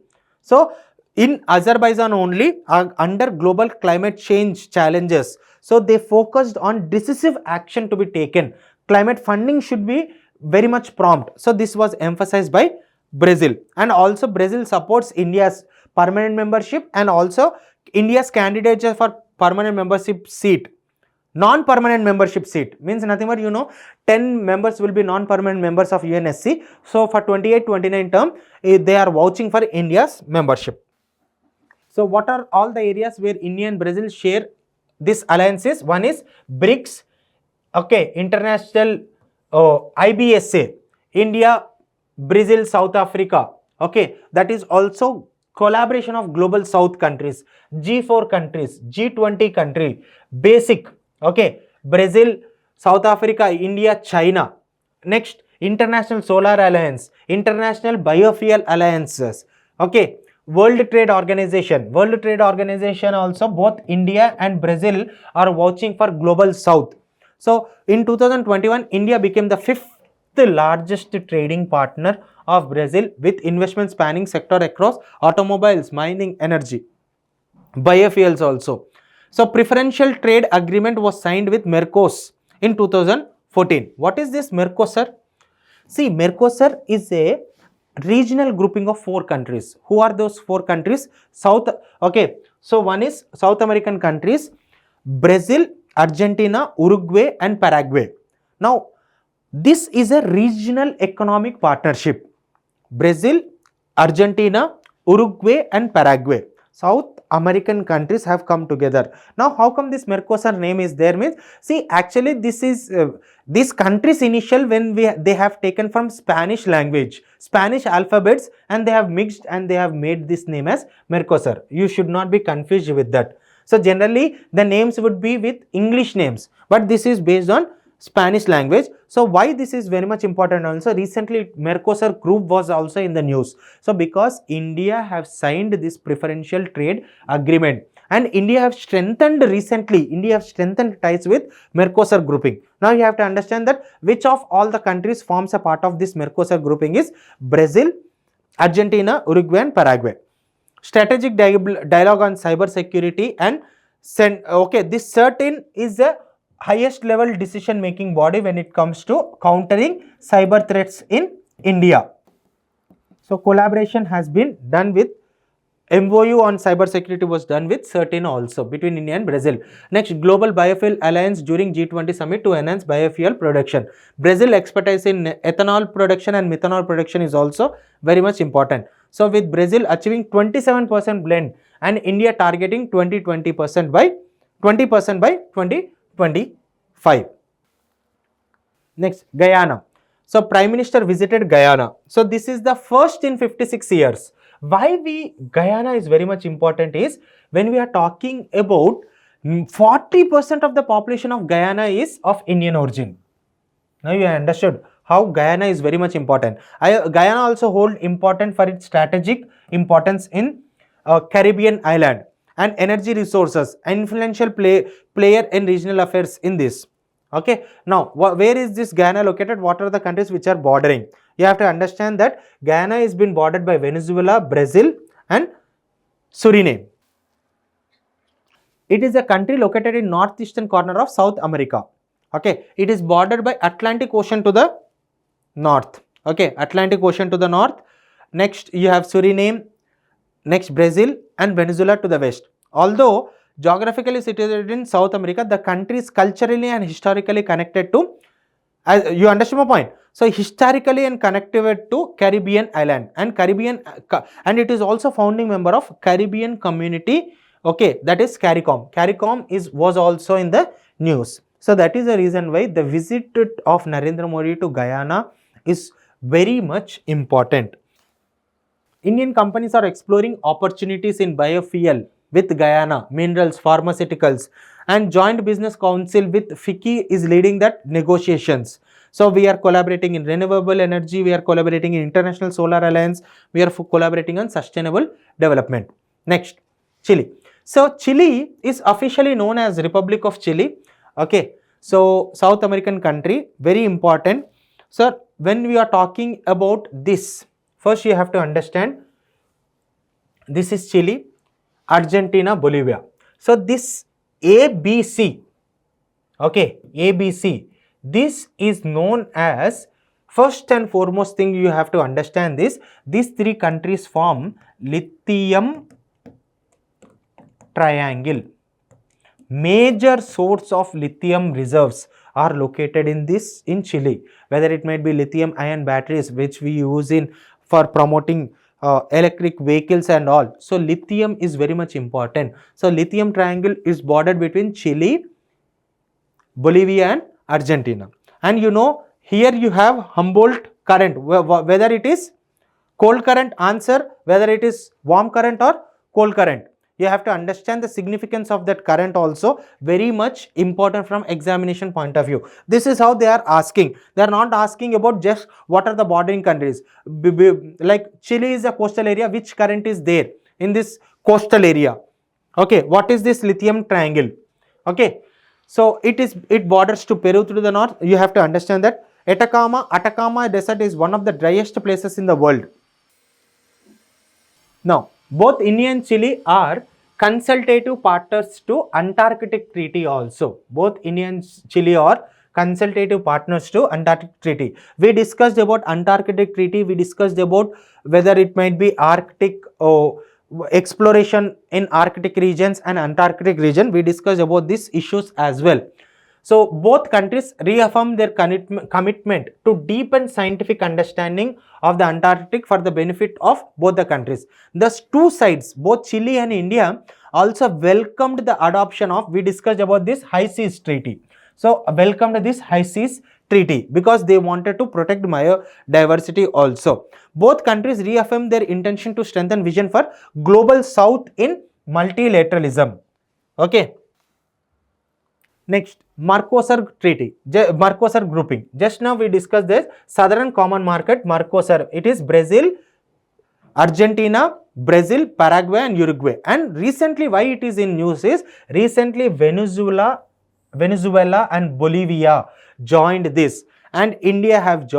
So in Azerbaijan only, under global climate change challenges, so they focused on decisive action to be taken. Climate funding should be very much prompt. So this was emphasized by Brazil. And also Brazil supports India's permanent membership and also India's candidature for permanent membership seat. Non-permanent membership seat means nothing but 10 members will be non-permanent members of UNSC. So for 28-29 term, they are vouching for India's membership. So what are all the areas where India and Brazil share this alliances? One is BRICS, okay, international IBSA, India, Brazil, South Africa, okay, that is also collaboration of global South countries, G4 countries, G20 country, basic, okay, Brazil, South Africa, India, China. Next, International Solar Alliance, International Biofuel Alliances, okay, World Trade Organization. World Trade Organization also, both India and Brazil are vouching for Global South. So in 2021, India became the fifth largest trading partner of Brazil, with investment spanning sector across automobiles, mining, energy, biofuels also. So preferential trade agreement was signed with Mercosur in 2014. What is this Mercosur? See, Mercosur is a regional grouping of 4 countries. Who are those 4 countries? Okay, so one is South American countries, Brazil, Argentina, Uruguay and Paraguay. Now, this is a regional economic partnership. Brazil, Argentina, Uruguay and Paraguay. South American countries have come together. Now, how come this Mercosur name is there? Means, see, actually this is this country's initial, when they have taken from Spanish language, Spanish alphabets, and they have mixed and they have made this name as Mercosur. You should not be confused with that. So generally the names would be with English names, but this is based on Spanish language. So why this is very much important? Also recently Mercosur group was also in the news. So because India have signed this preferential trade agreement, and India have strengthened recently, India have strengthened ties with Mercosur grouping. Now you have to understand that which of all the countries forms a part of this Mercosur grouping is Brazil, Argentina, Uruguay and Paraguay. Strategic dialogue on cyber security and okay, this certain is a highest level decision making body when it comes to countering cyber threats in India. So collaboration has been done with MoU on cyber security was done with CERTIN also between India and Brazil. Next, Global Biofuel Alliance during G20 summit to enhance biofuel production. Brazil expertise in ethanol production and methanol production is also very much important. So with Brazil achieving 27% blend and India targeting 20% by 2025. Next, Guyana. So Prime Minister visited Guyana. So this is the first in 56 years. Why Guyana is very much important is when we are talking about 40% of the population of Guyana is of Indian origin. Now you understood how Guyana is very much important. Guyana also hold important for its strategic importance in Caribbean island and energy resources, influential player in regional affairs in this. Okay, now where is this Guyana located? What are the countries which are bordering? You have to understand that Guyana is been bordered by Venezuela, Brazil and Suriname. It is a country located in northeastern corner of South America. Okay, it is bordered by Atlantic Ocean to the north. Okay, Atlantic Ocean to the north. Next you have Suriname, next Brazil and Venezuela to the west. Although geographically situated in South America, the country is culturally and historically connected to, you understand my point? So historically and connected to Caribbean island and and it is also founding member of Caribbean community. Okay, that is CARICOM. CARICOM was also in the news. So that is the reason why the visit of Narendra Modi to Guyana is very much important. Indian companies are exploring opportunities in biofuel with Guyana, minerals, pharmaceuticals, and Joint Business Council with FICCI is leading that negotiations. So we are collaborating in renewable energy, we are collaborating in International Solar Alliance, we are collaborating on sustainable development. Next, Chile. So Chile is officially known as Republic of Chile. Okay, so South American country, very important. Sir, when we are talking about this, first you have to understand this is Chile, Argentina, Bolivia. So this ABC, okay, ABC, this is known as, first and foremost thing you have to understand this, these 3 countries form lithium triangle. Major source of lithium reserves are located in Chile, whether it might be lithium ion batteries which we use for promoting electric vehicles and all. So lithium is very much important. So lithium triangle is bordered between Chile, Bolivia and Argentina. And you know, here you have Humboldt current, whether it is cold current, answer whether it is warm current or cold current. You have to understand the significance of that current also, very much important from examination point of view. This is how they are asking. They are not asking about just what are the bordering countries. Like Chile is a coastal area, which current is there in this coastal area? Okay, what is this lithium triangle? Okay, so it borders to Peru to the north. You have to understand that Atacama Desert is one of the driest places in the world. Now, both India and Chile are consultative partners to Antarctic Treaty also. Both India and Chile are consultative partners to Antarctic Treaty. We discussed about Antarctic Treaty. We discussed about whether it might be Arctic or exploration in Arctic regions and Antarctic region. We discussed about these issues as well. So both countries reaffirm their commitment to deepen scientific understanding of the Antarctic for the benefit of both the countries. Thus, two sides, both Chile and India, also welcomed the adoption of, we discussed about this High Seas Treaty. So, welcomed this High Seas Treaty because they wanted to protect biodiversity also. Both countries reaffirmed their intention to strengthen vision for global South in multilateralism. Okay. Next, Mercosur Treaty, Mercosur grouping. Just now we discussed this Southern Common Market, Mercosur. It is Brazil, Argentina, Brazil, Paraguay and Uruguay. And recently, why it is in news is, recently Venezuela and Bolivia joined this, and India has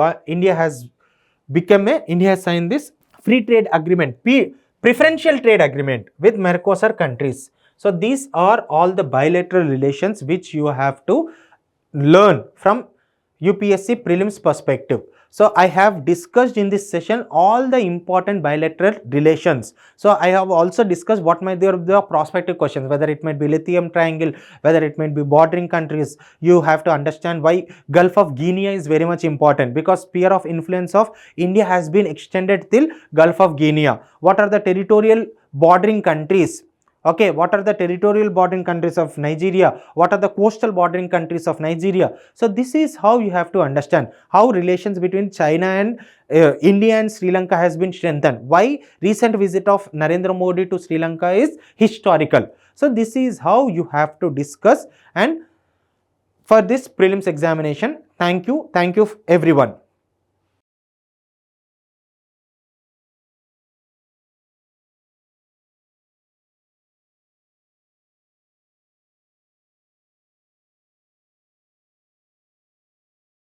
signed this free trade agreement, preferential trade agreement with Mercosur countries. So these are all the bilateral relations which you have to learn from UPSC Prelims perspective. So I have discussed in this session all the important bilateral relations. So I have also discussed what might be the prospective questions, whether it might be lithium triangle, whether it might be bordering countries. You have to understand why Gulf of Guinea is very much important, because sphere of influence of India has been extended till Gulf of Guinea. What are the territorial bordering countries? Okay, what are the territorial bordering countries of Nigeria? What are the coastal bordering countries of Nigeria? So this is how you have to understand how relations between China and India and Sri Lanka has been strengthened. Why recent visit of Narendra Modi to Sri Lanka is historical. So this is how you have to discuss, and for this prelims examination. Thank you everyone.